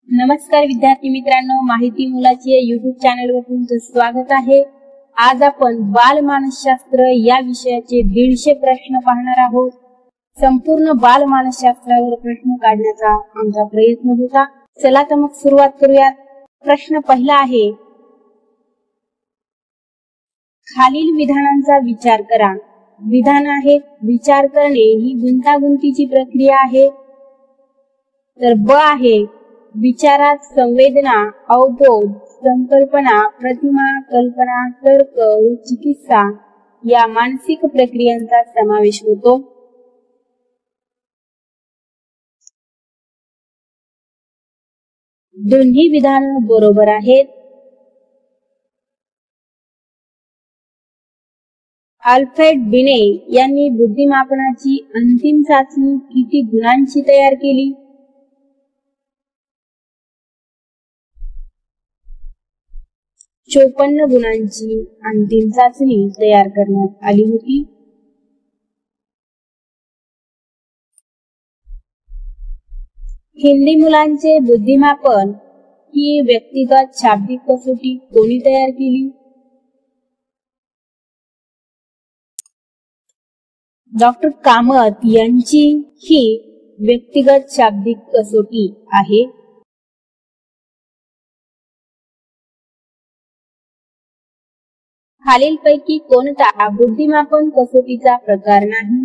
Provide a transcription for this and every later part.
नमस्कार विद्यार्थी मित्रांनो, माहिती मुलाची या YouTube चॅनलवर तुमचं स्वागत आहे। आज आपण बालमानसशास्त्र या विषयाचे 150 प्रश्न पाहणार आहोत। संपूर्ण बालमानसशास्त्रावर प्रश्न काढण्याचा आमचा प्रयत्न होता। चला तर मग सुरुवात करूयात। प्रश्न पहिला आहे, खालील विधानांचा विचार करा। विधान आहे, विचार करणे ही गुंतागुंतीची प्रक्रिया आहे। तर ब आहे, विचारात संवेदना, अवबोध, संकल्पना, प्रतिमा, कल्पना, तर्क व चिकित्सा या मानसिक प्रक्रियांचा समावेश होतो। दोन्ही विधान बरोबर आहेत। अल्फ्रेड बिने यांनी बुद्धिमापनाची अंतिम चाचणी किती गुणांची तयार केली? 54 गुणांची अंतिम चाचणी तयार करण्यात आली होती। हिंदी मुलांचे बुद्धिमापन ही व्यक्तिगत शाब्दिक कसोटी कोणी तयार केली? डॉक्टर कामत यांची ही व्यक्तिगत शाब्दिक कसोटी आहे। खालीलपैकी कोणता बुद्धिमापन कसोटीचा प्रकार नाही?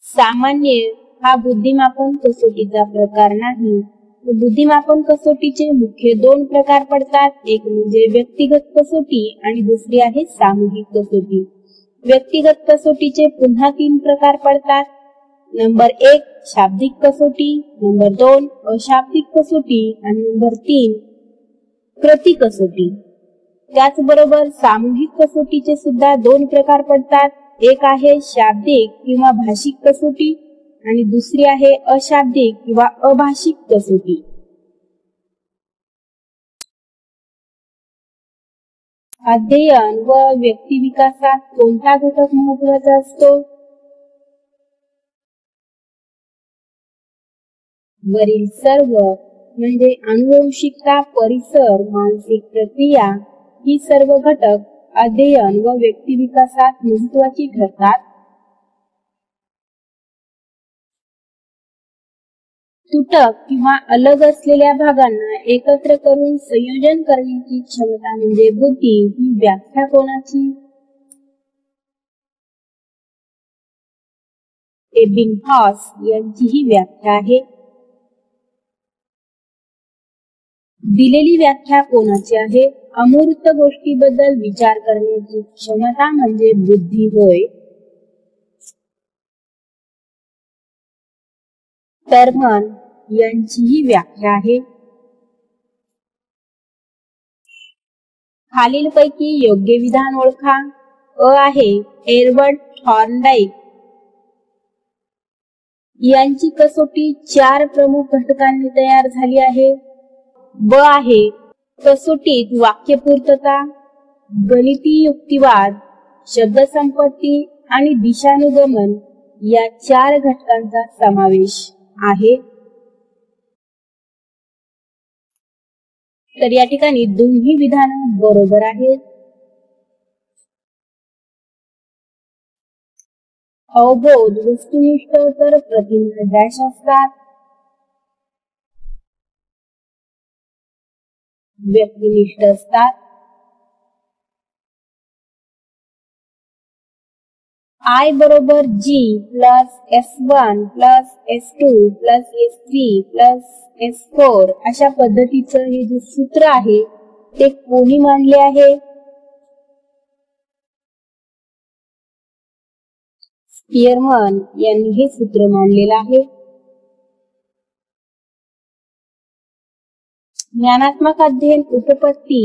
सामान्य हा बुद्धिमापन कसोटीचा प्रकार नाही। बुद्धिमापन कसोटीचे मुख्य 2 प्रकार पडतात, एक म्हणजे व्यक्तिगत कसोटी आणि दुसरी आहे सामूहिक कसोटी। व्यक्तिगत कसोटीचे पुन्हा 3 प्रकार पडतात। नंबर 1 शाब्दिक कसोटी, नंबर 2 अशाब्दिक कसोटी आणि नंबर 3 कृती कसोटी। त्याचबरोबर सामूहिक कसोटीचे सुद्धा 2 प्रकार पडतात, एक आहे शाब्दिक किंवा भाषिक कसोटी आणि दुसरी आहे अशाब्दिक किंवा अभाषिक कसोटी। अध्ययन व व्यक्तिविकासात कोणता घटक महत्त्वाचा असतो? वरील सर्व म्हणजे अनुवंशिकता, परिसर, मानसिक प्रक्रिया ही सर्व घटक अध्ययन व व्यक्तिविकासात महत्त्वाची ठरतात। तुटक किंवा अलग असलेल्या भागांना एकत्र करून संयोजन करण्याची क्षमता म्हणजे बुद्धी ही व्याख्या कोणाची? एबिंगहॉस यांची ही व्याख्या आहे। दिलेली व्याख्या कोणाची आहे? अमूर्त गोष्टीबद्दल विचार करण्याची क्षमता म्हणजे बुद्धी होय। टर्मन यांची ही व्याख्या आहे। खालीलपैकी योग्य विधान ओळखा। अ आहे, एडवर्ड थॉर्नडाईक यांची कसोटी 4 प्रमुख घटकांनी तयार झाली आहे। ब आहे, कसोटीत वाक्यपूर्तता, गणिती युक्तिवाद, शब्दसंपत्ती आणि दिशानुगमन या 4 घटकांचा समावेश आहे। तर या ठिकाणी दोन्ही विधान बरोबर आहेत। अवबोध वस्तुनिष्ठ तर प्रतिमा डॅश असतात। व्यक्तिनिष्ठ असतात। I बरोबर G plus S1 plus S2 plus S3 plus S4 अशा पद्धतीचं हे जे सूत्र आहे ते कोणी मांडले आहे? स्पियरमन यांनी हे सूत्र मांडलेलं आहे। ज्ञानात्मक अध्ययन उपपत्ती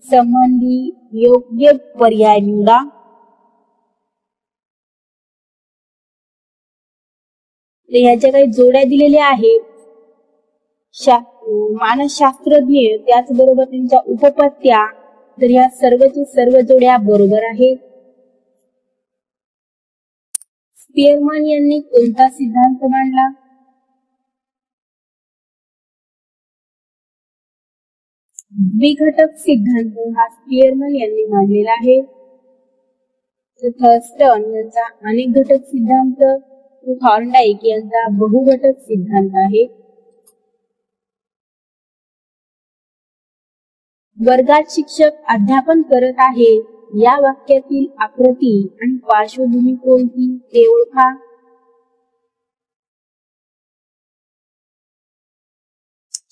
संबंधी योग्य पर्याय निवडा। ह्याच्या काही जोड्या दिलेल्या आहेत। मानसशास्त्रज्ञ त्याचबरोबर त्यांच्या उपपत्त्या, तर या सर्वच्या सर्व जोड्या बरोबर आहेत। स्पियरमन यांनी कोणता सिद्धांत मांडला? द्विघटक सिद्धांत हा स्पियरमन यांनी मांडलेला आहे. थर्स्टन यांचा अनेक घटक सिद्धांत, थॉर्नडाईक यांचा बहुघटक सिद्धांत आहे. वर्गात शिक्षक अध्यापन करत आहे या वाक्यातील आकृती आणि पार्श्वभूमी कोणती ते ओळखा.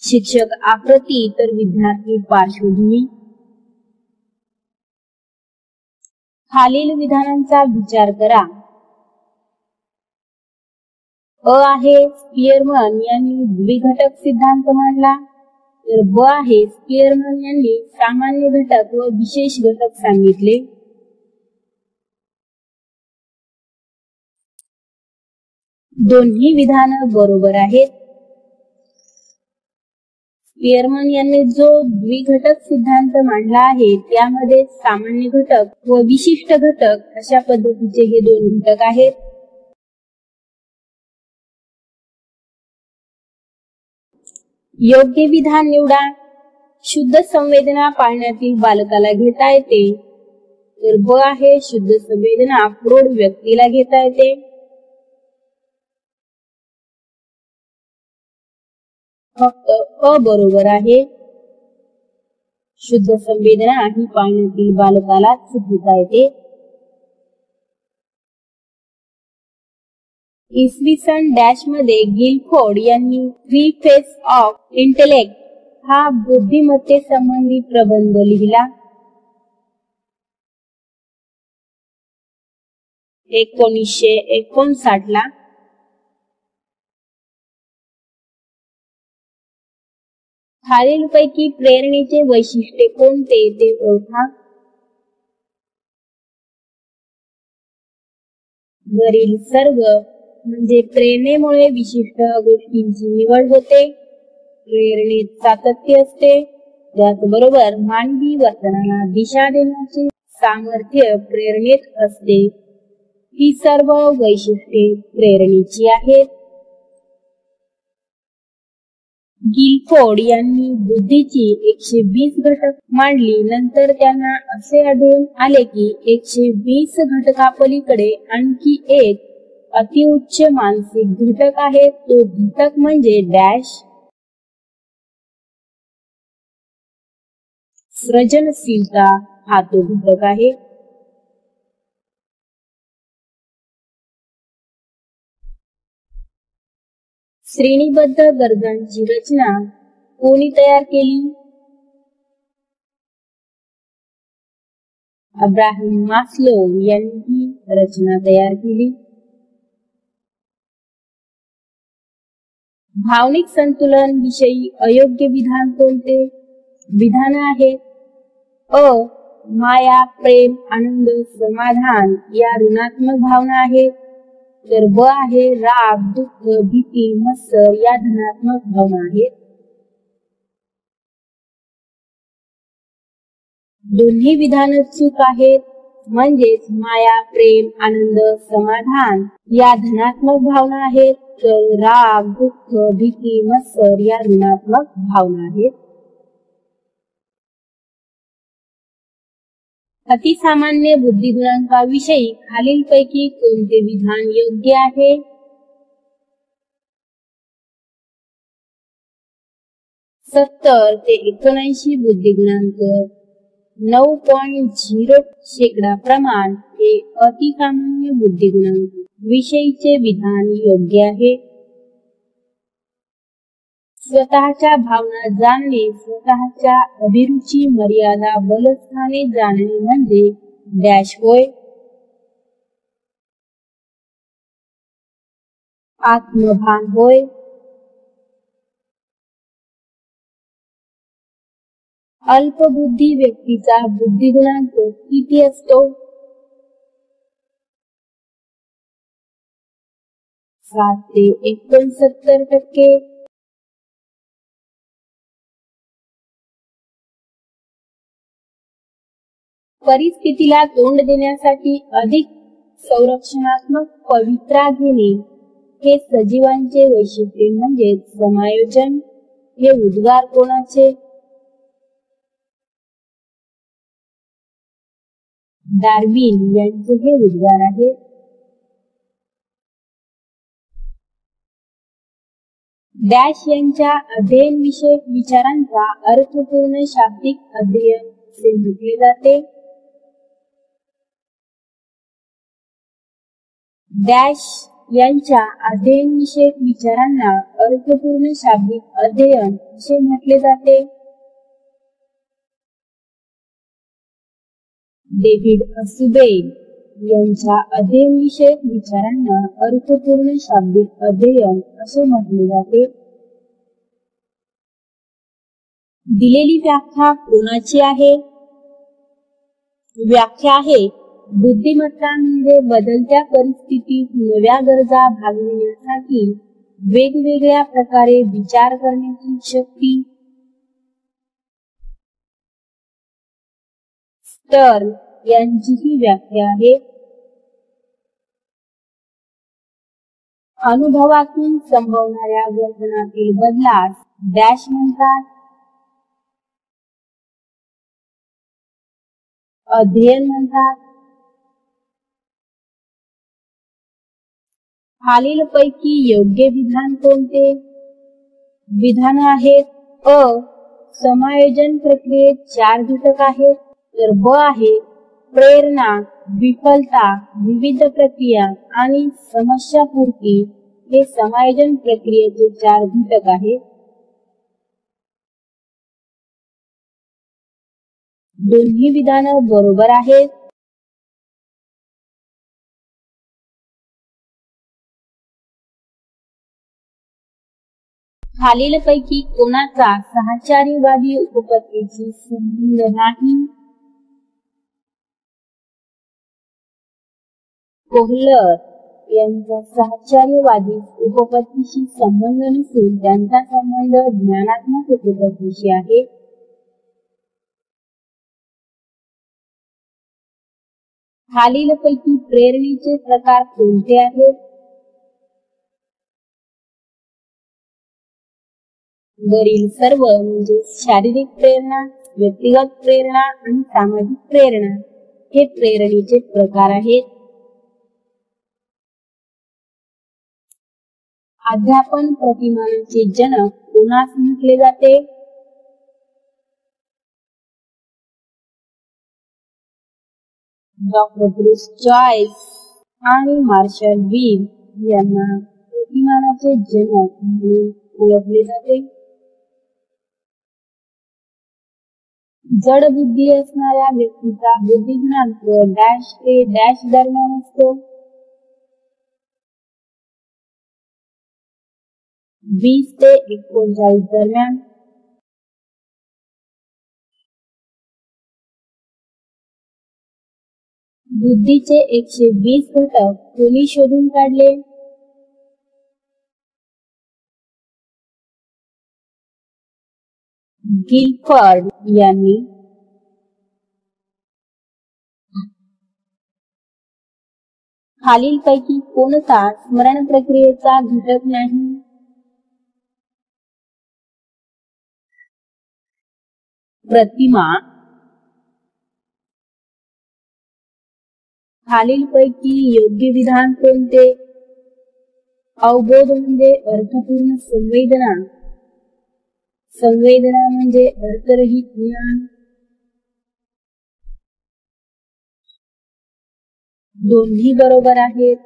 शिक्षक आकृती तर विद्यार्थी पार्श्वभूमी. खालील विधानांचा विचार करा. अ आहे स्पियरमन यांनी द्विघटक सिद्धांत मांडला. तर ब आहे स्पियरमन यांनी सामान्य घटक व विशेष घटक सांगितले. दोन्ही विधान बरोबर आहेत. स्पियरमन यांनी जो द्विघटक सिद्धांत मांडला आहे त्यामध्ये सामान्य घटक व विशिष्ट घटक अशा पद्धतीचे हे दोन घटक आहेत. योग्य विधान निवडा. शुद्ध संवेदना पाळण्यातील बालकाला घेता येते. तर ब आहे शुद्ध संवेदना प्रौढ व्यक्तीला घेता येते. फक्त अ बरोबर आहे. शुद्ध संवेदना ही पाळण्यातील बालकालाच घेता येते. इसवी सन डॅश मध्ये गिलफोर्ड यांनी 3 फेस ऑफ इंटेलेक्ट हा बुद्धिमत्ते संबंधी प्रबंध लिहिला. 1959 ला. खालीलपैकी प्रेरणेचे वैशिष्ट्य कोणते ते ओळखा. वरील सर्व म्हणजे प्रेरणेमुळे विशिष्ट गोष्टींची निवड होते. प्रेरणेत सातत्य असते. त्याचबरोबर मानवी वर्तनाला दिशा देण्याचे सामर्थ्य प्रेरणेत असते. ही सर्व वैशिष्ट्ये प्रेरणेची आहेत. गिलफोर्ड यांनी बुद्धीची 120 घटक मांडली. नंतर त्यांना असे आढळून आले की 120 घटकापलीकडे आणखी एक अतिउच्च मानसिक घटक आहे. तो घटक म्हणजे डॅश सृजनशीलता हा तो घटक आहे. श्रेणीबद्ध गरजांची रचना कोणी तयार केली? अब्राहम मास्लो यांनी ही रचना तयार केली. भावनिक संतुलन विषयी अयोग्य विधान कोणते? विधान आहेत. अ माया, प्रेम, आनंद, समाधान या ऋणात्मक भावना आहेत. तर ब आहे राग, दुःख, भीती, मत्सर या धनात्मक भावना आहेत. दोन्ही विधान चूक आहेत. म्हणजेच माया, प्रेम, आनंद, समाधान या धनात्मक भावना आहेत. तर राग, दुःख, भीती, मत्सर या ऋणात्मक भावना आहेत. अतिसामान्य बुद्धिगुणांकाविषयी खालीलपैकी कोणते विधान योग्य आहे? 70 ते 79 बुद्धिगुणांक 9.0% प्रमाण हे अतिसामान्य बुद्धिगुणांक विषयीचे विधान योग्य आहे. स्वतःच्या भावना जाणणे, स्वतःच्या अभिरुची मर्यादा बलस्थाने जाणणे म्हणजे डॅश होय. आत्मभान होय. अल्पबुद्धी व्यक्तीचा बुद्धिगुणांक किती असतो? 7 ते 69%. परिस्थितीला तोंड देण्यासाठी अधिक संरक्षणात्मक पवित्रा घेणे हे सजीवांचे वैशिष्ट्य म्हणजे समायोजन. हे उद्गार कोणाचे? डार्विन यांचे हे उद्गार आहेत. डॅश यांच्या अध्ययन विषयक विचारांचा अर्थपूर्ण शाब्दिक अध्ययन असे म्हटले जाते. डॅश यांच्या अध्ययन विषयक विचारांना अर्थपूर्ण शाब्दिक अध्ययन असे म्हटले जाते. डेव्हिड असुबेल यांच्या अध्ययन विषयक विचारांना अर्थपूर्ण शाब्दिक अध्ययन असे म्हटले जाते. दिलेली व्याख्या कोणाची आहे? व्याख्या आहे बुद्धिमत्ता म्हणजे बदलत्या परिस्थितीत नव्या गरजा भागविण्यासाठी वेगवेगळ्या प्रकारे विचार करण्याची शक्ती. स्टर्न यांची ही व्याख्या आहे. अनुभवातून संभवणाऱ्या वर्तनातील बदलास डॅश म्हणतात. अध्ययन म्हणतात. खालीलपैकी योग्य विधान कोणते? विधान आहेत. अ. समायोजन प्रक्रियेत 4 घटक आहेत. तर ब आहे प्रेरणा, विफलता, विविध प्रक्रिया आणि समस्यापूर्ती हे समायोजन प्रक्रियेचे 4 घटक आहेत. दोन्ही विधानं बरोबर आहेत. खालीलपैकी कोणाचा सहचारीवादी उपपत्तीशी संबंध नाही? कोहलर यांचा सहचार्यवादी उपपत्तीशी संबंध नसून त्यांचा संबंध ज्ञानात्मक उपपत्तीशी आहे. खालीलपैकी प्रेरणेचे प्रकार कोणते आहेत? वरील सर्व म्हणजे शारीरिक प्रेरणा, व्यक्तिगत प्रेरणा आणि सामाजिक प्रेरणा हे प्रेरणेचे प्रकार आहेत. अध्यापन प्रतिमानाचे जनक कोणास म्हटले जाते? डॉक्टर ब्रूस जॉयस आणि मार्शल वीव यांना प्रतिमानाचे जनक म्हणून ओळखले जाते. जड बुद्धी असणाऱ्या व्यक्तीचा बुद्धिदिनांक डॅश ते डॅश दरम्यान असतो. 20 ते 39 दरम्यान. बुद्धीचे 120 घटक कोणी शोधून काढले? गिलफर्ड यांनी. खालीलपैकी कोणता स्मरण प्रक्रियेचा घटक नाही? प्रतिमा. खालीलपैकी योग्य विधान कोणते? अवबोध म्हणजे अर्थपूर्ण संवेदना. संवेदना म्हणजे अर्थरहित ज्ञान. दोन्ही बरोबर आहेत.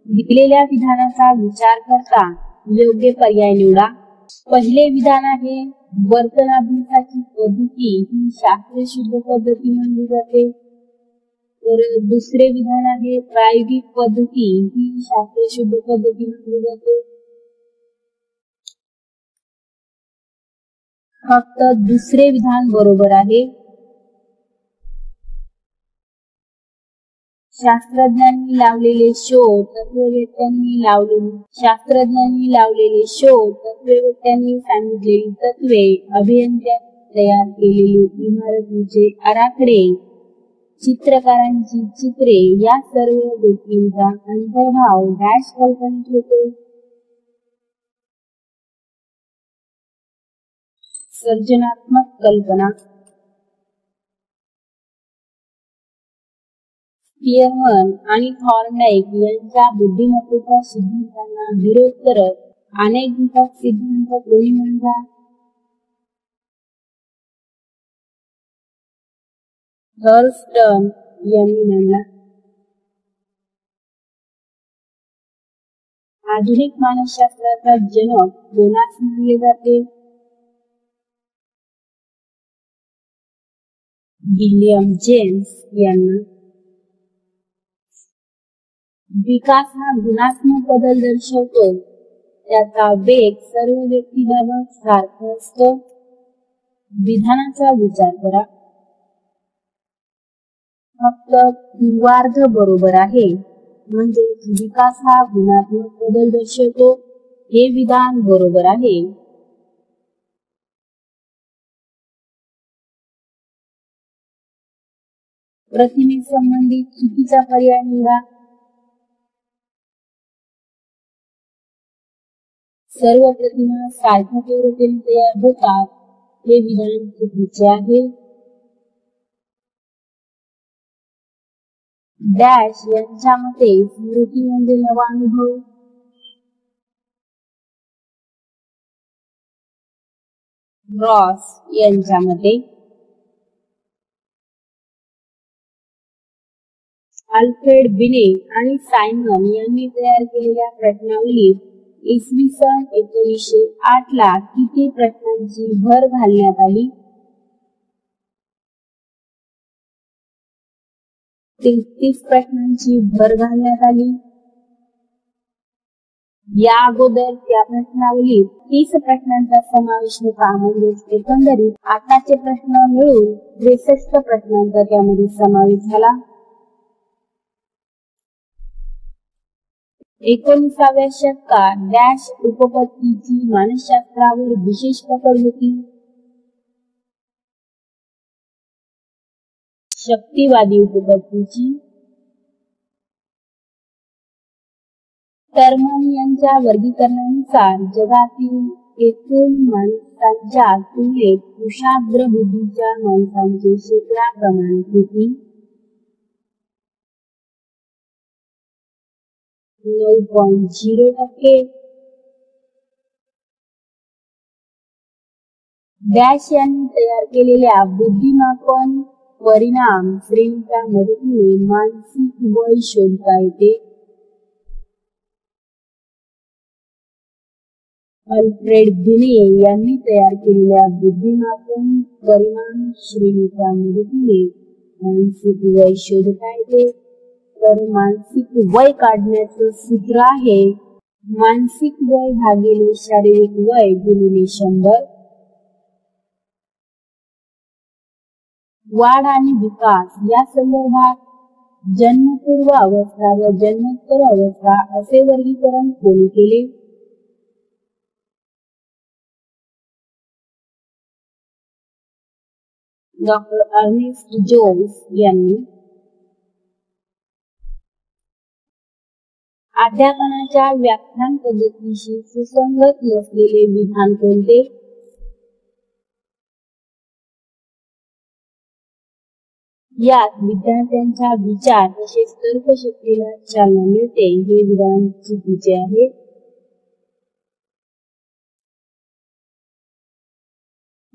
दिलेल्या विधानाचा विचार करता योग्य पर्याय निवडा. पहिले विधान आहे वर्तनाभ्यासाची पद्धती ही शास्त्रशुद्ध पद्धती मानली जाते. तर दुसरे विधान आहे प्रायोगिक पद्धती ही शास्त्रशुद्ध पद्धती मानली जाते. फक्त दुसरे विधान बरोबर आहे. शास्त्रज्ञांनी लावलेले शोध तत्ववेत्यांनी लावलेले शोध तत्ववेत्यांनी सांगितलेली तत्वे तयार केलेले इमारतीचे आराखडे, चित्रकारांची चित्रे या सर्व गोष्टींचा अंतर्भाव डॅश कल्पनेत होतो. सर्जनात्मक कल्पना. स्पियरमन आणि थॉर्नडाईक यांच्या बुद्धिमत्तेच्या सिद्धांतांना विरोध करत अनेक घटक सिद्धांत कोणी मांडला? थर्स्टन यांनी मांडला. आधुनिक मानसशास्त्राचा जनक कोणास मानले जाते? विल्यम जेम्स यांना. विकास हा गुणात्मक बदल दर्शवतो. त्याचा वेग सर्व व्यक्तीबाबत सारखा असतो. विधानाचा विचार करा. फक्त पूर्वार्ध बरोबर आहे, म्हणजे विकास हा गुणात्मक बदल दर्शवतो हे विधान बरोबर आहे. प्रतिमे संबंधित चुकीचा पर्याय निवडा. सर्व प्रतिमा सारख्या तीव्रतेने तयार होतात हे विधान चुकीचे आहे. डॅश यांच्या मते स्मृती म्हणजे नवा अनुभव. रॉस यांच्या मते. अल्फ्रेड बिने आणि सायमन यांनी तयार केलेल्या प्रश्नावलीत इसवी सन 1908 ला किती प्रश्नांची भर घालण्यात आली? 33 प्रश्नांची भर घालण्यात आली. या अगोदर त्या प्रश्नावलीत 30 प्रश्नांचा समावेश होता, म्हणजेच एकंदरीत आताचे प्रश्न मिळून 63 प्रश्नांचा त्यामध्ये समावेश झाला. 19व्या शतकात डॅश उपपत्तीची मानसशास्त्रावर विशेष पकड होती. शक्तिवादी उपपत्तीची. टर्मन यांच्या वर्गीकरणानुसार जगातील एकूण माणसांच्या तुलनेत कुशाग्र बुद्धीच्या माणसांचे शेकडा प्रमाण किती? 9.0%. डॅश यांनी तयार केलेल्या बुद्धिमापन परिणाम श्रेणीच्या मदतीने मानसिक वय शोधता येते. अल्फ्रेड बिने यांनी तयार केलेल्या बुद्धिमापन परिणाम श्रेणीच्या मदतीने मानसिक वय शोधता येते. तर मानसिक वय काढण्याचं सूत्र आहे मानसिक वय भागिले शारीरिक वय गुणिले 100. वाढ आणि विकास या संदर्भात जन्मपूर्व अवस्था व जन्मोत्तर अवस्था असे वर्गीकरण कोणी केले? डॉक्टर अर्नेस्ट जोन्स यांनी. अध्यापनाच्या व्याख्यान पद्धतीशी सुसंगत नसलेले विधान कोणते? यात विद्यार्थ्यांच्या विचार तसेच तर्कशक्तीला चालना मिळते हे विधान चुकीचे आहे.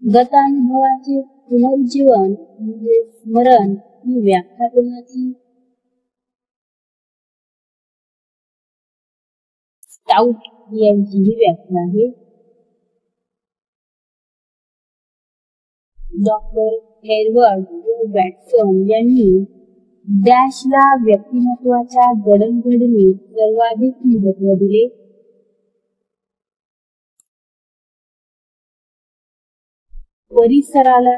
गतानुभवाचे पुनर्जीवन म्हणजे स्मरण ही व्याख्या कोणाची? स्टाउट यांची ही व्याख्या आहे. डॉक्टर एडवर्ड वॅटसन यांनी डॅशला व्यक्तिमत्वाच्या जडणघडणीत सर्वाधिक महत्त्व दिले. परिसराला.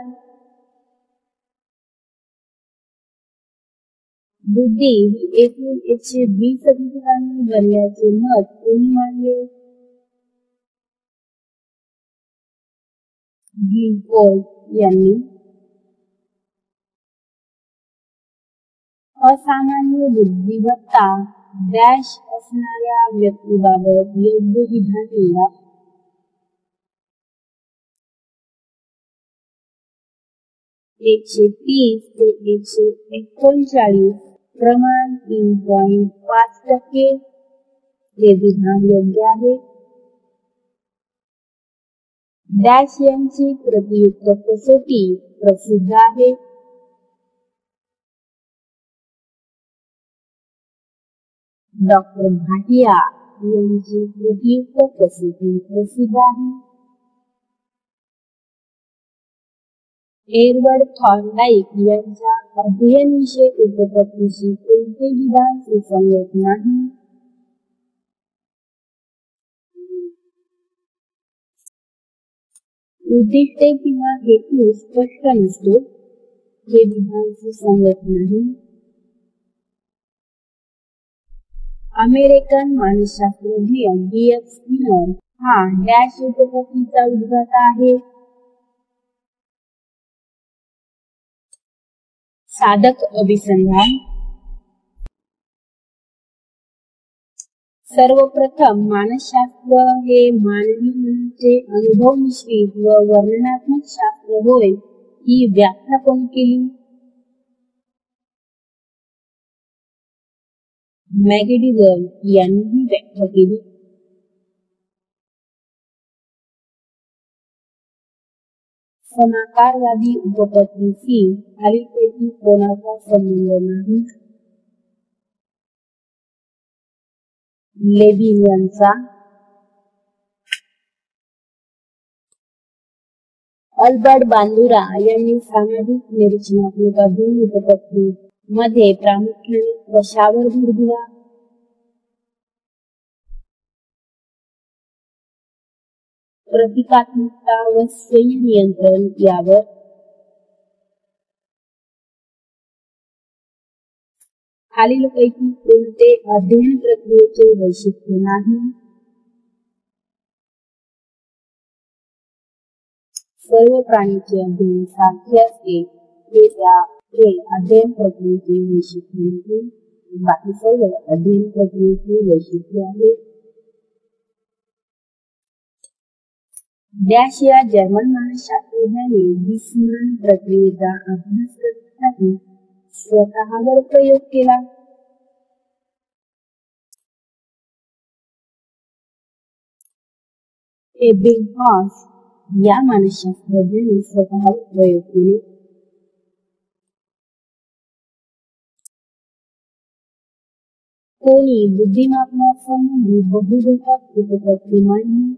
बुद्धी ही एकूण 120 घटकांनी बनल्याचे मत कोणी मांडले? गिलफोर्ड यांनी असामान्य बुद्धिमत्ता डॅश असणाऱ्या व्यक्तीबाबत योग्य विधान निवडा. 130 ते 139 प्रमाण 3.5% हे विधान योग्य आहे. डॅश यांची प्रतियुक्त कसोटी प्रसिद्ध आहे. डॉक्टर भाटिया यांची प्रतियुक्त कसोटी प्रसिद्ध आहे. एडवर्ड थॉर्नडाईक यांच्या अध्ययनविषयक उपपत्तीशी कोणते विधान सुसंगत नाही? उद्दिष्टे किंवा हेतू स्पष्ट नसतो हे विधान सुसंगत नाही. अमेरिकन मानसशास्त्रज्ञ B.F. स्किनर हा डॅश उपपत्तीचा उद्गाता आहे. साधक अभिसंधान. सर्वप्रथम मानसशास्त्र हे मानवी मनाचे अनुभव मिश्रित व वर्णनात्मक शास्त्र होय ही व्याख्या कोणी केली? मॅगडिगल यांनी ही व्याख्या केली. समाकारवादी उपपत्तीशी खालीलपैकी कोणाचा संबंध नाही? लेविन यांचा. अल्बर्ट बांदुरा यांनी सामाजिक निरीक्षणात्मक अध्ययन उपपत्ती मध्ये प्रामुख्याने कशावर भर दिला? प्रतिकात्मकता व स्वयं नियंत्रण यावर. खालीलपैकी कोणते अध्ययन प्रक्रियेचे वैशिष्ट्य नाही? सर्व प्राणीचे अध्ययन सारखे असते हे अध्ययन प्रक्रियेचे वैशिष्ट्य नाही. बाकी सर्व अध्ययन प्रक्रियेचे वैशिष्ट्य आहे. डॅश या जर्मन मानसशास्त्रज्ञाने विस्मरण प्रक्रियेचा अभ्यास करण्यासाठी स्वतःवर प्रयोग केला. एबिंगहॉस या मानसशास्त्रज्ञाने स्वतःवर प्रयोग केले. कोणी बुद्धिमापनासंबंधी बहुघटक उपपत्ती मांडली?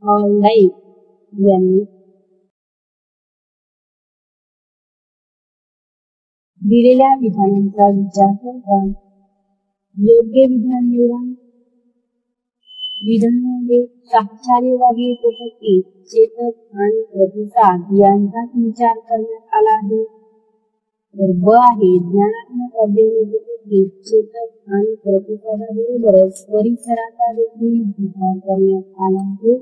थॉर्नडाईक यांनी. दिलेल्या विधानांचा विचार करता योग्य विधान निवडा. विधानामध्ये साहचर्यवादी उपपत्ती, चेतक आणि प्रतिसाद यांचाच विचार करण्यात आला आहे. तर ब आहे ज्ञानात्मक अध्ययन उपपत्ती, चेतक आणि प्रतिसादाबरोबरच परिसराचा देखील विचार करण्यात आला आहे.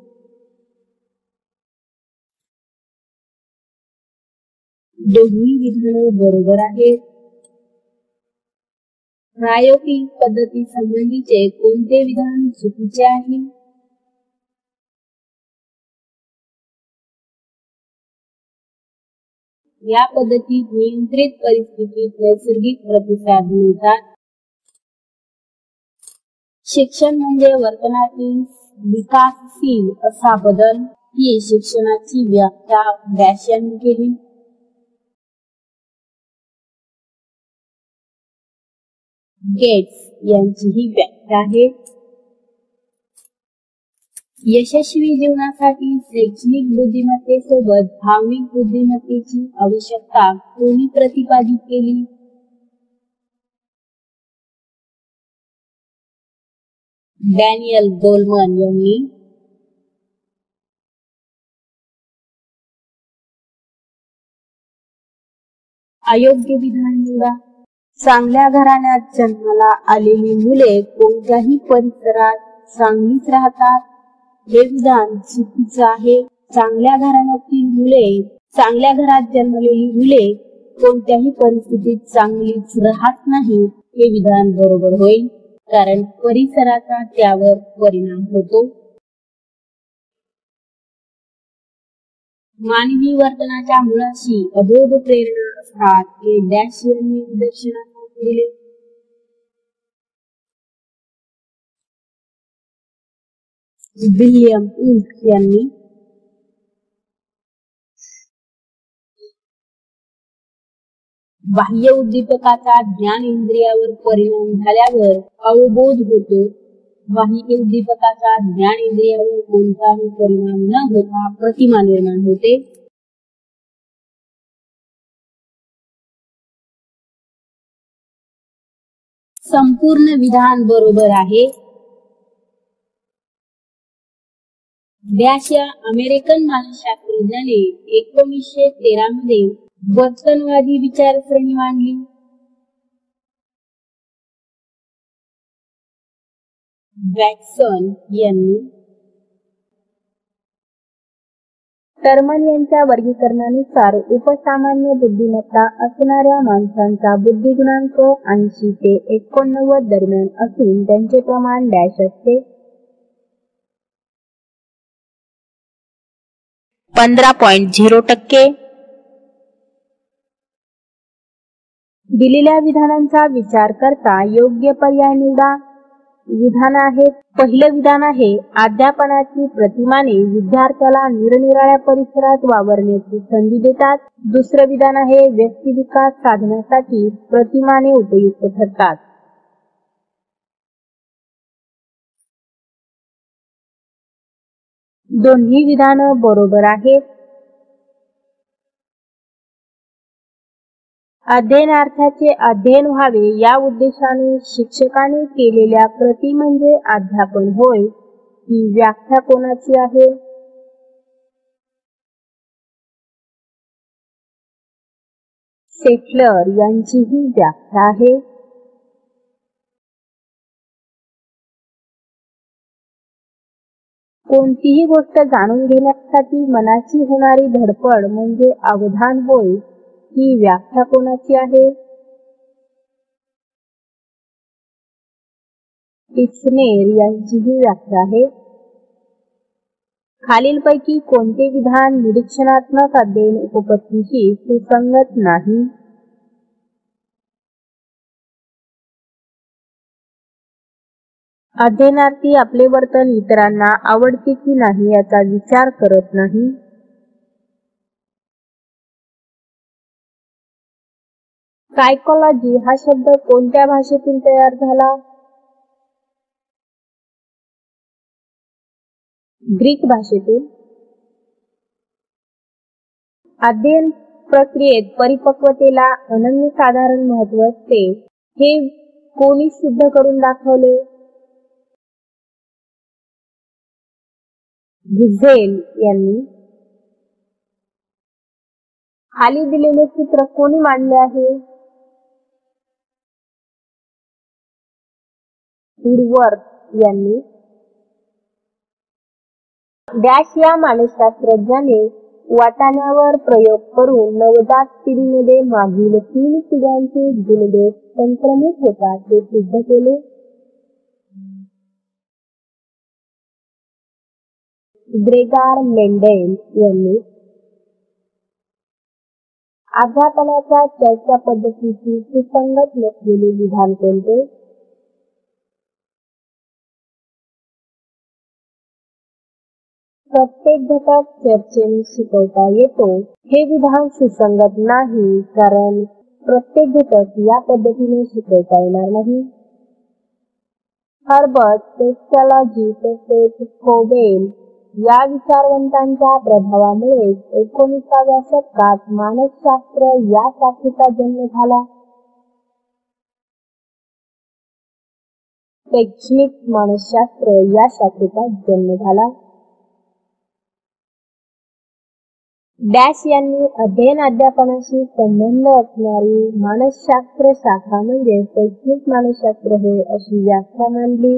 दोन्ही विधाने बरोबर आहेत. प्रायोगिक पद्धती संबंधीचे कोणते विधान चुकीचे आहे? या पद्धतीत नियंत्रित परिस्थितीत नैसर्गिक प्रतिसाद मिळतात. शिक्षण म्हणजे वर्तनातील विकासशील असा बदल ही शिक्षणाची व्याख्या डॅश यांनी केली. गेट्स यांची ही व्याख्या आहे. यशस्वी जीवनासाठी शैक्षणिक बुद्धिमत्तेसोबत भावनिक बुद्धिमत्तेची आवश्यकता कोणी प्रतिपादित केली? डॅनियल गोलमन यांनी. अयोग्य विधान निवडा. चांगल्या घराण्यात जन्माला आलेली मुले कोणत्याही परिसरात चांगलीच राहतात हे विधान चुकीचं आहे. चांगल्या घराण्यातील मुले, चांगल्या घरात जन्मलेली मुले कोणत्याही परिस्थितीत चांगलीच राहत नाही. हे विधान बरोबर होईल, कारण परिसराचा त्यावर परिणाम होतो. मानवी वर्तनाच्या मुळाशी अबोध प्रेरणा असतात हे डॅश यांनी निदर्शनास दिले. विल्यम वुल्फ यांनी बाह्य उद्दीपकाचा ज्ञानेंद्रियावर परिणाम झाल्यावर अवबोध होतो. बाह्य उद्दीपकाचा ज्ञानेंद्रियावर कोणताही परिणाम न होता प्रतिमा निर्माण होते. संपूर्ण विधान बरोबर आहे. डॅश या अमेरिकन मानसशास्त्रज्ञाने 1913 मध्ये वर्तनवादी विचारसरणी मांडली. वॅटसन यांनी टर्मन यांच्या वर्गीकरणानुसार उपसामान्य बुद्धिमत्ता असणाऱ्या माणसांचा बुद्धिगुणांक 80 ते 89 दरम्यान असून त्यांचे प्रमाण डॅश असते. 15.0%. दिलेल्या विधानांचा विचार करता योग्य पर्याय निवडा. विधान आहेत. पहिलं विधान आहे, अध्यापनाची प्रतिमाने विद्यार्थ्याला निरनिराळ्या परिसरात वावरण्याची संधी देतात. दुसरं विधान आहे, व्यक्तिविकास साधण्यासाठी प्रतिमाने उपयुक्त ठरतात. दोन्ही विधानं बरोबर आहेत. अध्ययनार्थाचे अध्ययन व्हावे या उद्देशाने शिक्षकाने केलेल्या कृती म्हणजे अध्यापन होय. ही व्याख्या कोणाची आहे? सेटलर यांची ही व्याख्या आहे. कोणतीही गोष्ट जाणून घेण्यासाठी मनाची होणारी धडपड म्हणजे अवधान होय. ही व्याख्या कोणाची आहे? टिस्नेर यांची ही व्याख्या आहे. खालीलपैकी कोणते विधान निरीक्षणात्मक अध्ययन उपपत्तीशी सुसंगत नाही? अध्ययनार्थी आपले वर्तन इतरांना आवडते की नाही याचा विचार करत नाही. सायकोलॉजी हा शब्द कोणत्या भाषेतून तयार झाला? ग्रीक भाषेतून. अध्ययन प्रक्रियेत परिपक्वतेला अनन्यसाधारण महत्त्व असते हे कोणी सिद्ध करून दाखवले? गिझेल यांनी. खाली दिलेले चित्र कोणी मांडले आहे? वुडवर्थ यांनी. डॅश या मानसशास्त्रज्ञाने वाटाण्यावर प्रयोग करून नवजात पिढीमध्ये मागील 3 पिढ्यांचे गुणदोष संक्रमित होतात हे सिद्ध केले. ग्रेगार मेंडेल यांनी. अध्यापनाच्या चर्चा पद्धतीची सुसंगत नसलेले विधान कोणते? प्रत्येक घटक चर्चेने शिकवता येतो हे विधान सुसंगत नाही, कारण प्रत्येक घटक या पद्धतीने शिकवता येणार नाही. हर्बर्ट टेक्सॉलॉजी तसेच फोबेल या विचारवंतांच्या प्रभावामुळे 19व्या शतकात मानसशास्त्र या शाखेचा जन्म झाला. शैक्षणिक मानसशास्त्र या शाखेचा जन्म झाला. डॅश यांनी अध्ययन अध्यापनाशी संबंध असणारी मानसशास्त्र शाखा म्हणजे शैक्षणिक मानसशास्त्र होय अशी व्याख्या मांडली.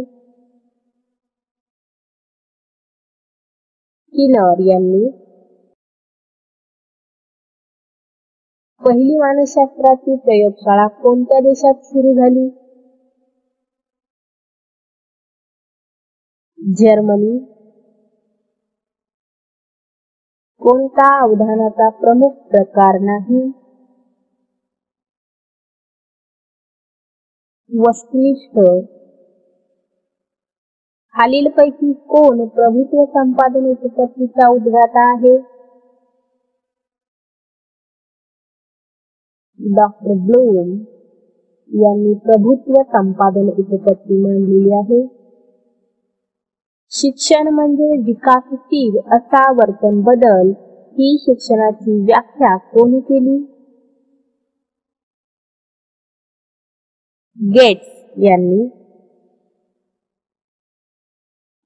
स्किनर यांनी पहिली मानसशास्त्राची प्रयोगशाळा कोणत्या देशात सुरू झाली? जर्मनी. कोणता अवधानाचा प्रमुख प्रकार नाही? वस्तुनिष्ठ. खालीलपैकी कोण प्रभुत्व संपादन उपपत्तीचा उद्गाता आहे? डॉक्टर ब्लूम यांनी प्रभुत्व संपादन उपपत्ती मांडलेली आहे. शिक्षण म्हणजे विकासशील असा वर्तन बदल ही शिक्षणाची व्याख्या कोणी केली? गेट्स यांनी.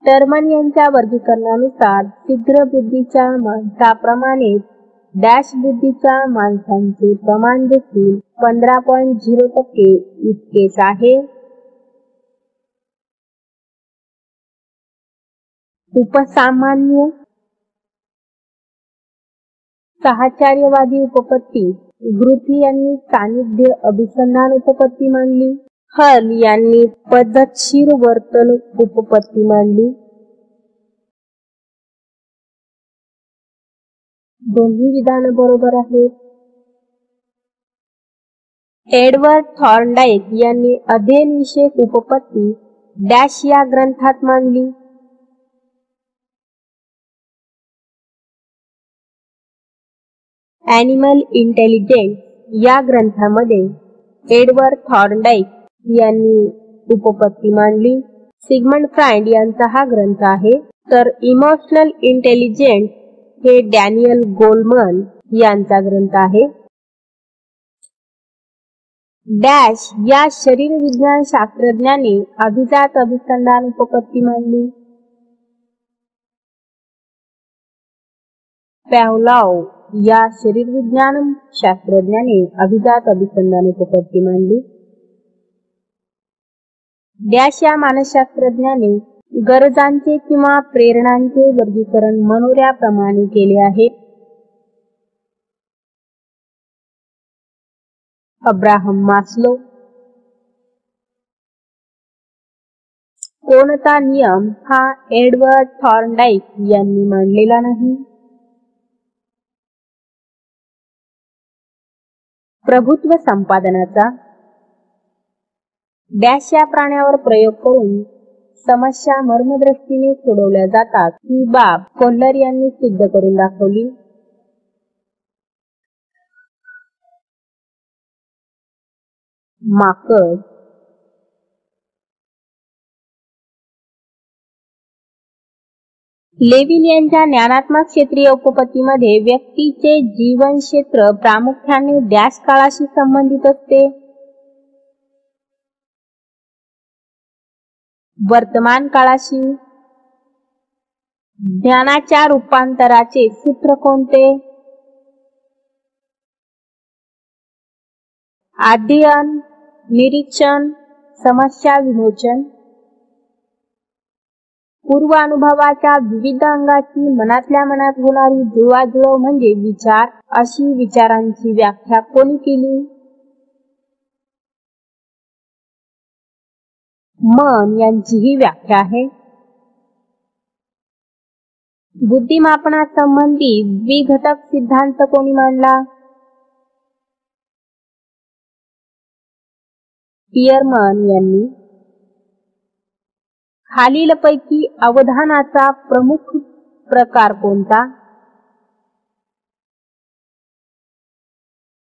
टर्मन यांच्या वर्गीकरणानुसार शीघ्र बुद्धीच्या माणसाप्रमाणे डॅश बुद्धीच्या माणसांचे प्रमाण देखील 15.0% इतकेच आहे. उपसामान्य. साहचर्यवादी उपपत्ती ग्रुथी यांनी सान्निध्य अभिसंधान उपपत्ती मांडली. हल यांनी पद्धतशीर वर्तणूक उपपत्ती मांडली. दोन्ही विधान बरोबर आहेत. एडवर्ड थॉर्नडाईक यांनी अध्ययन विषयक उपपत्ती डॅश या ग्रंथात मांडली. ॲनिमल इंटेलिजन्स या ग्रंथामध्ये एडवर्ड थॉर्नडाईक यांनी उपपत्ती मांडली. सिगमंड फ्राइड यांचा हा ग्रंथ आहे. तर इमोशनल इंटेलिजन्स हे डॅनियल गोलमन यांचा ग्रंथ आहे. डॅश या शरीर विज्ञान शास्त्रज्ञाने अभिजात अभिसंधान उपपत्ती मांडली. पॅव्लोव या शरीर विज्ञान शास्त्रज्ञाने अभिजात अभिसंधान उपपत्ती मांडली. डॅश या मानसशास्त्रज्ञाने गरजांचे किंवा प्रेरणांचे वर्गीकरण मनोऱ्याप्रमाणे केले आहे. Abraham Maslow. कोणता नियम हा एडवर्ड थॉर्नडाईक यांनी मांडलेला नाही? प्रभुत्व संपादनाचा. डॅश या प्राण्यावर प्रयोग करून समस्या मर्मदृष्टीने सोडवल्या जातात ही बाब कोल्लर यांनी सिद्ध करून दाखवली. माकड. लेविन यांच्या ज्ञानात्मक क्षेत्रीय उपपत्तीमध्ये व्यक्तीचे जीवन क्षेत्र प्रामुख्याने डॅश काळाशी संबंधित असते? वर्तमान काळाशी. ज्ञानाच्या रूपांतराचे सूत्र कोणते? अध्ययन, निरीक्षण, समस्या विमोचन. पूर्व अनुभवाच्या विविध अंगाची मनातल्या मनात होणारी जुळवाजुळव म्हणजे विचार. अशी विचारांची व्याख्या कोणी केली? मन यांची ही व्याख्या आहे. बुद्धिमापनासंबंधी द्विघटक सिद्धांत कोणी मांडला? पियरमन यांनी. खालीलपैकी अवधानाचा प्रमुख प्रकार कोणता?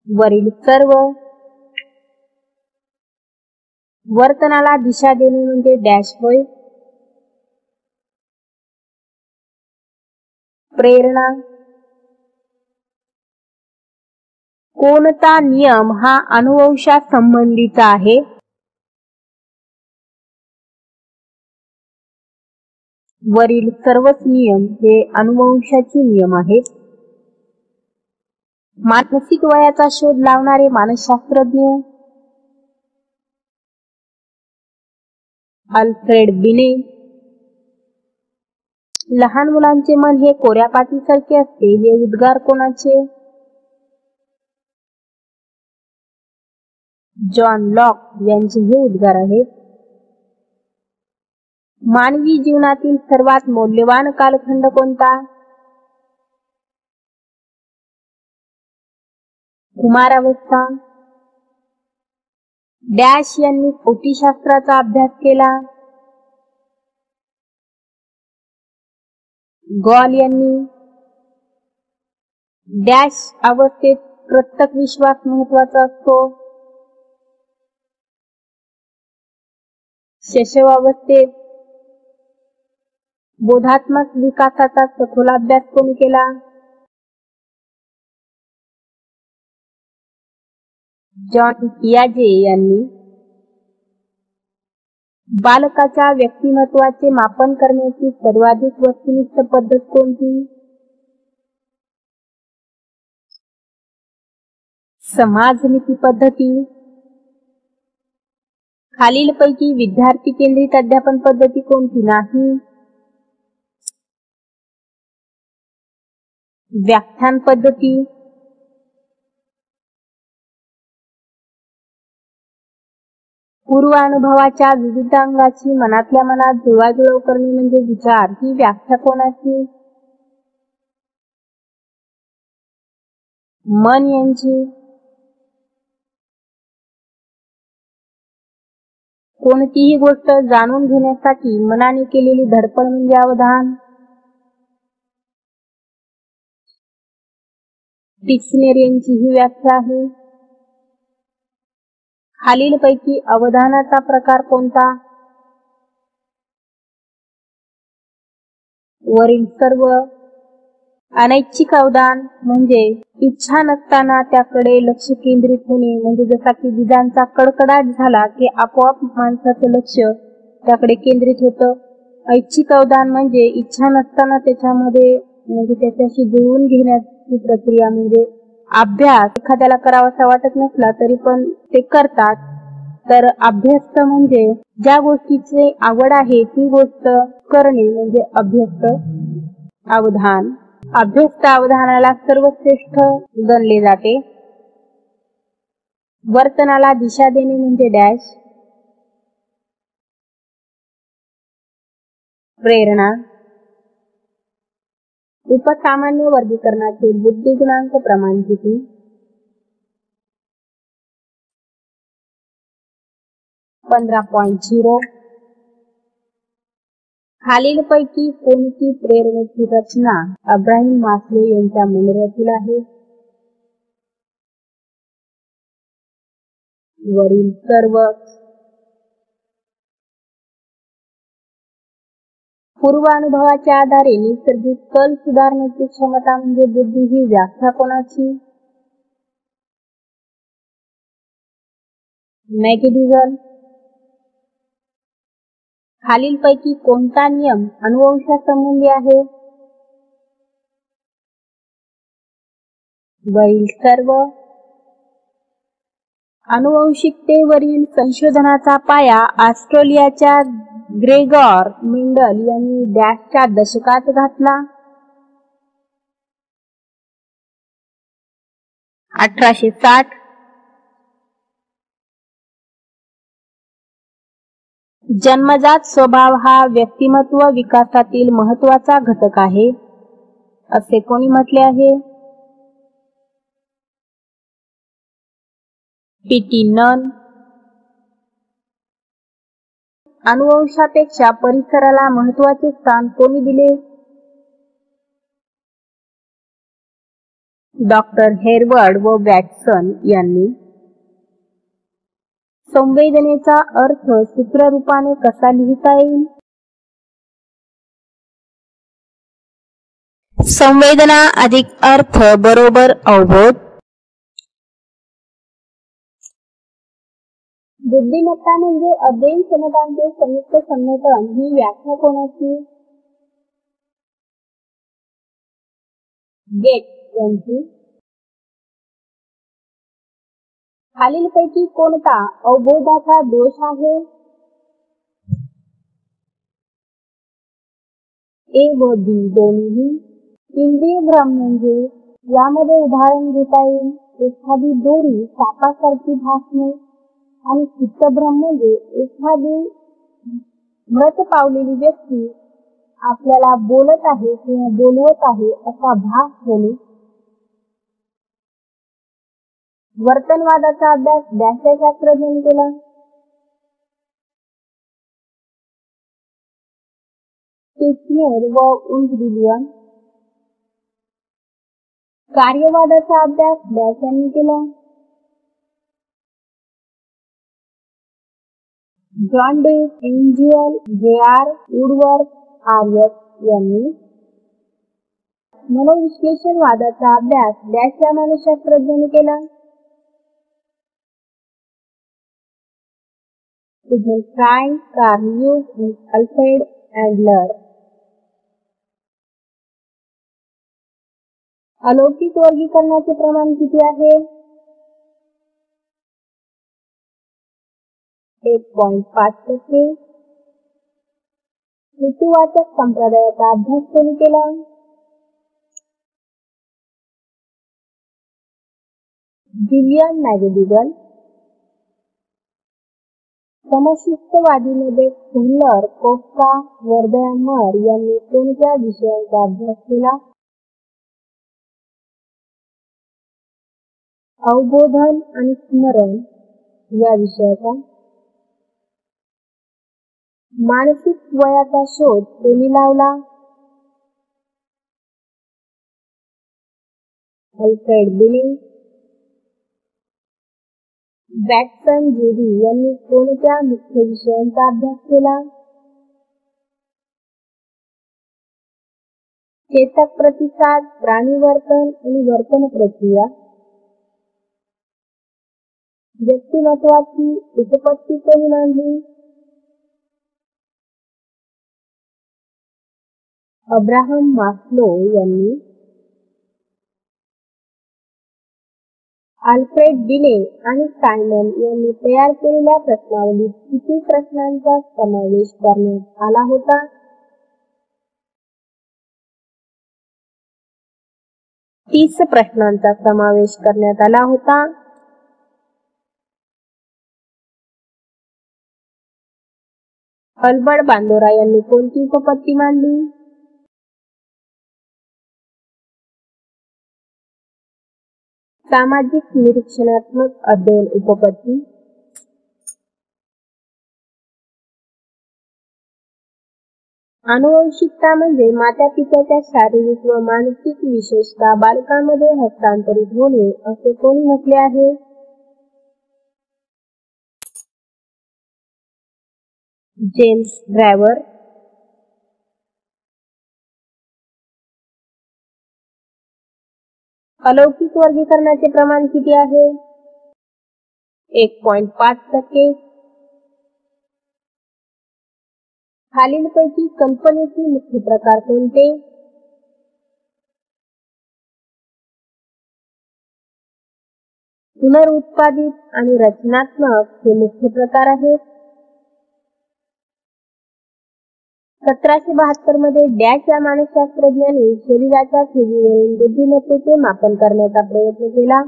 वरील सर्व. वर्तनाला दिशा देणे म्हणजे डॅश होय. प्रेरणा. कोणता नियम हा अनुवंशा संबंधीचा आहे? वरील सर्वच नियम हे अनुवंशाचे नियम आहेत. मानसिक वयाचा शोध लावणारे मानसशास्त्रज्ञ? अल्फ्रेड बिने. लहान मुलांचे मन हे कोऱ्या पाटीसारखे असते, हे उद्गार कोणाचे? जॉन लॉक यांचे हे उद्गार आहेत. मानवी जीवनातील सर्वात मौल्यवान कालखंड कोणता? कुमारावस्था. डॅश यांनी कोटिशास्त्राचा अभ्यास केला. गॉल यांनी. डॅश अवस्थेत प्रत्येक विश्वास महत्वाचा असतो. शैशवावस्थेत. बोधात्मक विकासाचा सखोल अभ्यास कोणी केला? जॉन पियाजे यांनी. बालकाच्या व्यक्तिमत्वाचे मापन करण्याची सर्वाधिक वस्तुनिष्ठ पद्धत कोणती? समाजनीती पद्धती. खालीलपैकी विद्यार्थी केंद्रित अध्यापन पद्धती कोणती नाही? व्याख्यान पद्धती. पूर्वानुभवाच्या विविध अंगाची मनातल्या मनात जुळवाजुळव करणे म्हणजे विचार, ही व्याख्या कोणाची? मन यांची. कोणतीही गोष्ट जाणून घेण्यासाठी मनाने केलेली धडपड म्हणजे अवधान. डिक्शनरी यांची ही व्याख्या आहे. खालीलपैकी अवधानाचा प्रकार कोणता? वरील सर्व. अनैच्छिक अवधान म्हणजे इच्छा नसताना त्याकडे लक्ष केंद्रित होणे, म्हणजे जसा की विजांचा कडकडाट झाला की आपोआप माणसाचं लक्ष त्याकडे केंद्रित होतं. ऐच्छिक अवधान म्हणजे इच्छा नसताना त्याच्यामध्ये म्हणजे त्याच्याशी जुळवून घेण्याची प्रक्रिया, म्हणजे अभ्यास एखाद्याला करावासा वाटत नसला तरी पण ते करतात. तर अभ्यस्त म्हणजे ज्या गोष्टीची आवड आहे ती गोष्ट करणे म्हणजे अभ्यस्त अवधान. अभ्यस्त अवधानाला सर्वश्रेष्ठ गणले जाते. वर्तनाला दिशा देणे म्हणजे डॅश. प्रेरणा. उपसामान्य वर्गीकरणाचे बुद्धिगुणांक प्रमाण किती? 15.0. खालीलपैकी कोणती प्रेरणेची रचना अब्राहिम मास्लो यांच्या मनोरथील आहे? वरील सर्व. पूर्वानुभवाच्या आधारे नैसर्गिक कल सुधारण्याची क्षमता म्हणजे बुद्धी, ही व्याख्या कोणाची? मॅकडिगल. खालीलपैकी कोणता नियम अनुवंशासंबंधी आहे? वरील सर्व. अनुवंशिकतेवरील संशोधनाचा पाया ऑस्ट्रेलियाच्या ग्रेगॉर मेंडल यांनी डॅशच्या दशकात घातला. 1860. जन्मजात स्वभाव हा व्यक्तिमत्व विकासातील महत्वाचा घटक आहे, असे कोणी म्हटले आहे? पी.टी. नन. अनुवंशापेक्षा परिसराला महत्वाचे स्थान कोणी दिले? डॉक्टर हेरवर्ड व वॅटसन यांनी. संवेदनेचा अर्थ सूत्ररूपाने कसा लिहिता येईल? संवेदना अधिक अर्थ बरोबर अवबोध. बुद्धिमत्ता म्हणजे अध्ययन क्षमतांचे संयुक्त संघटन, ही व्याख्या कोणाची? गेट यांची. खालीलपैकी कोणता अवबोधाचा दोष आहे? ए व बी दोन्ही. इंद्रिय भ्रम म्हणजे यामध्ये उदाहरण घेता येईल एखादी दोरी सापासारखी भासणे आणि चित्तभ्रम म्हणजे एखादी मृत पावलेली व्यक्ती आपल्याला बोलत आहे किंवा बोलवत आहे असा भास होणे. वर्तनवादाचा अभ्यास भाषाशास्त्रज्ञांनी केला. टिचनेर व उंटविलियम. कार्यवादाचा अभ्यास यांनी केला. John Dewey, Angell, J R. Woodworth, आर्यस यांनी. मनोविश्लेषणवादाचा अभ्यास या मानसशास्त्रज्ञांनी केला. सिग्मंड फ्रायड, कार्ल युंग आणि अल्फ्रेड एडलर. अलौकिक वर्गीकरणाचे प्रमाण किती आहे? 1.5%. हेतुवाचक संप्रदायाचा अभ्यास कोणी केला? विलियम मॅगडिगल. समशिस्तवादीमध्ये फुल्लर, कोफ्का, वर्धयामर यांनी कोणत्या विषयांचा अभ्यास केला? अवबोधन आणि स्मरण या विषयाचा. मानसिक वयाचा शोध कोणी लावला? अल्फ्रेड बिने. वॅटसन, जुडी यांनी कोणत्या मुख्य विषयांचा अभ्यास केला? चेतक प्रतिसाद, प्राणीवर्तन आणि वर्तन प्रक्रिया. व्यक्तिमत्वाची उपपत्ती कोणी मांडली? अब्राहम मास्लो यांनी. अल्फ्रेड बिने आणि सायमन यांनी तयार केलेल्या प्रश्नावलीत किती प्रश्नांचा समावेश करण्यात आला होता? 30 प्रश्नांचा समावेश करण्यात आला होता. अल्बर्ट बांदोरा यांनी कोणती उपपत्ती मांडली? सामाजिक निरीक्षणात्मक अध्ययन उपपत्ती. आनुवंशिकता म्हणजे माता पित्याच्या शारीरिक व मानसिक विशेषता बालकांमध्ये हस्तांतरित होणे असे कोणी म्हटले आहे? James driver. अलौकिक वर्गीकरणाचे प्रमाण किती आहे? 1.5%. खालीलपैकी कल्पनेचे मुख्य प्रकार कोणते? पुनरुत्पादित आणि रचनात्मक हे मुख्य प्रकार आहेत. 1772 मध्ये डॅश या मानसशास्त्रज्ञांनी शरीराच्या ठेवीवरून बुद्धिमत्तेचे मापन करण्याचा प्रयत्न केला.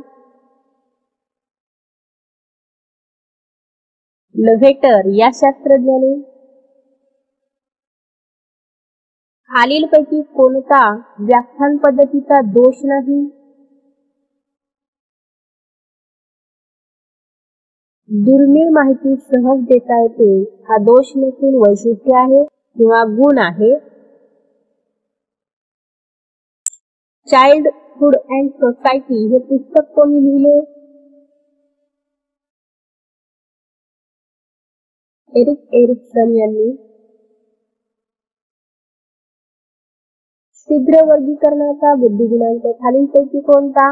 लव्हेटर या शास्त्रज्ञाने. खालीलपैकी कोणता व्याख्यान पद्धतीचा दोष नाही? दुर्मिळ माहिती सहज देता येते हा दोष नसून वैशिष्ट्य आहे किंवा गुण आहे. चाइल्डहुड अँड सोसायटी हे पुस्तक कोणी लिहिले? एरिक एरिक्सन यांनी. शीघ्र वर्गीकरणाचा बुद्धिगुणांक खालीलपैकी कोणता?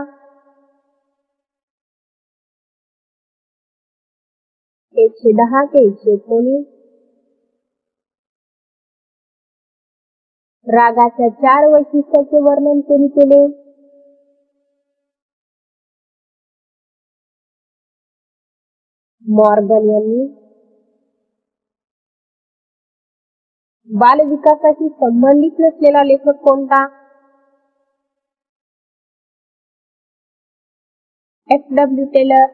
110 ते 119. रागाच्या 4 वैशिष्ट्याचे वर्णन कोणी केले? मॉर्गन यांनी. बाल विकासाशी संबंधित नसलेला लेखक कोणता? F.W. टेलर.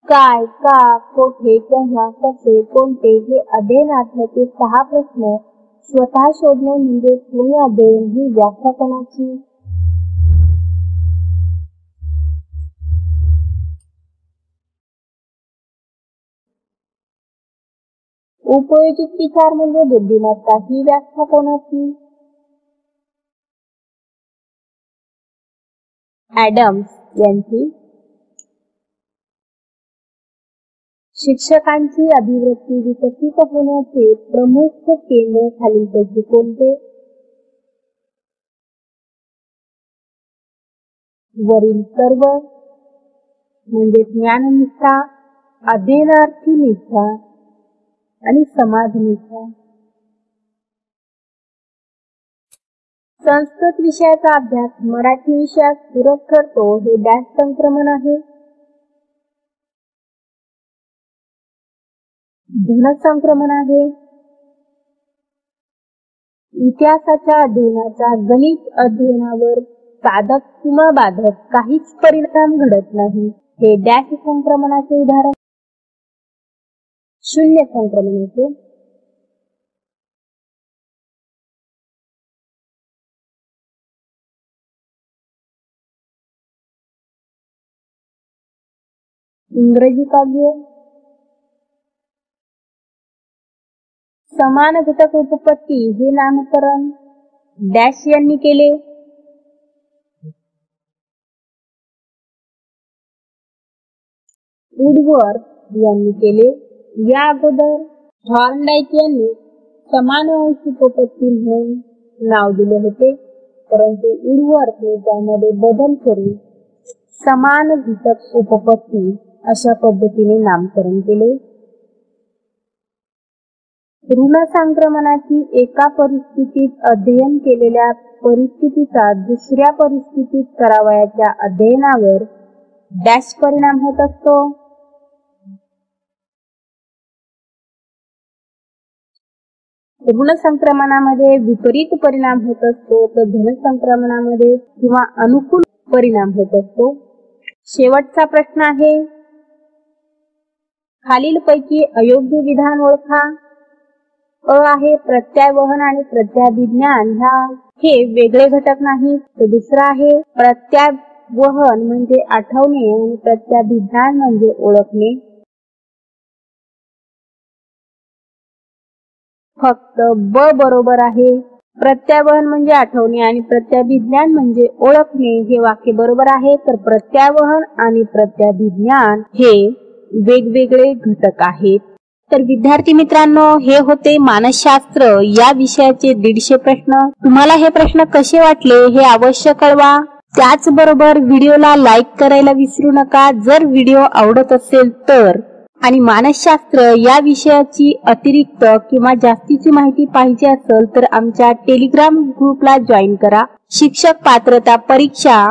काय, का, कोठे, केव्हा, कसे, कोणते हे अध्ययनार्थाचे 6 प्रश्न स्वतः शोधणे म्हणजे पूर्ण अध्ययन ही व्याख्या कोणाची? उपयोजित विचार म्हणजे बुद्धिमत्ता ही व्याख्या कोणाची? ॲडम्स यांची. शिक्षकांची अभिवृत्ती विकसित होण्याचे प्रमुख केंद्र खालीलपैकी कोणते? वरील सर्व म्हणजे ज्ञाननिष्ठा, अध्ययनार्थी निष्ठा आणि समाजनिष्ठा. संस्कृत विषयाचा अभ्यास मराठी विषयात पूरक ठरतो हे डॅश संक्रमण आहे? धन संक्रमण आहे. इतिहासाच्या अध्ययनाचा गणित अध्ययनावर साधक किंवा बाधक काहीच परिणाम घडत नाही हे डॅश संक्रमणाचे उदाहरण? शून्य संक्रमणाचे. इंग्रजी काव्य. समान घटक उपपत्ती हे नामकरण डॅश यांनी केले? वुडवर्थ यांनी केले. या अगोदर थॉर्नडाईक यांनी समान अंश उपपत्ती म्हणून नाव दिले होते, परंतु वुडवर्थने त्यामध्ये बदल करून समान घटक उपपत्ती अशा पद्धतीने नामकरण केले. ऋण संक्रमणाची एका परिस्थितीत अध्ययन केलेल्या परिस्थितीचा दुसऱ्या परिस्थितीत करावयाच्या अध्ययनावर डॅश परिणाम होत असतो? ऋण संक्रमणामध्ये विपरीत परिणाम होत असतो तर धन संक्रमणामध्ये किंवा अनुकूल परिणाम होत असतो. शेवटचा प्रश्न आहे, खालीलपैकी अयोग्य विधान ओळखा. अ आहे प्रत्यावहन आणि प्रत्याभिज्ञान हे वेगळे घटक नाहीत. तर दुसरा आहे प्रत्यावहन म्हणजे आठवणे आणि प्रत्याभिज्ञान म्हणजे ओळखणे. फक्त ब बरोबर आहे. प्रत्यावहन म्हणजे आठवणे आणि प्रत्याभिज्ञान म्हणजे ओळखणे हे वाक्य बरोबर आहे. तर प्रत्यावहन आणि प्रत्याभिज्ञान हे वेगवेगळे घटक आहेत. तर विद्यार्थी मित्रांनो, हे होते मानसशास्त्र या विषयाचे 150 प्रश्न. तुम्हाला हे प्रश्न कसे वाटले हे अवश्य कळवा. त्याचबरोबर व्हिडिओला लाईक करायला विसरू नका जर व्हिडिओ आवडत असेल तर. आणि मानसशास्त्र या विषयाची अतिरिक्त किंवा जास्तीची माहिती पाहिजे असेल तर आमच्या टेलिग्राम ग्रुपला जॉईन करा. शिक्षक पात्रता परीक्षा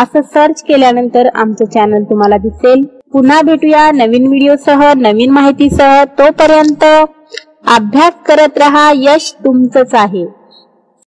असं सर्च केल्यानंतर आमचं चॅनल तुम्हाला दिसेल. पुन्हा भेटूया नवीन व्हिडिओसह, नवीन माहितीसह. तोपर्यंत अभ्यास करत रहा. यश तुमचंच आहे.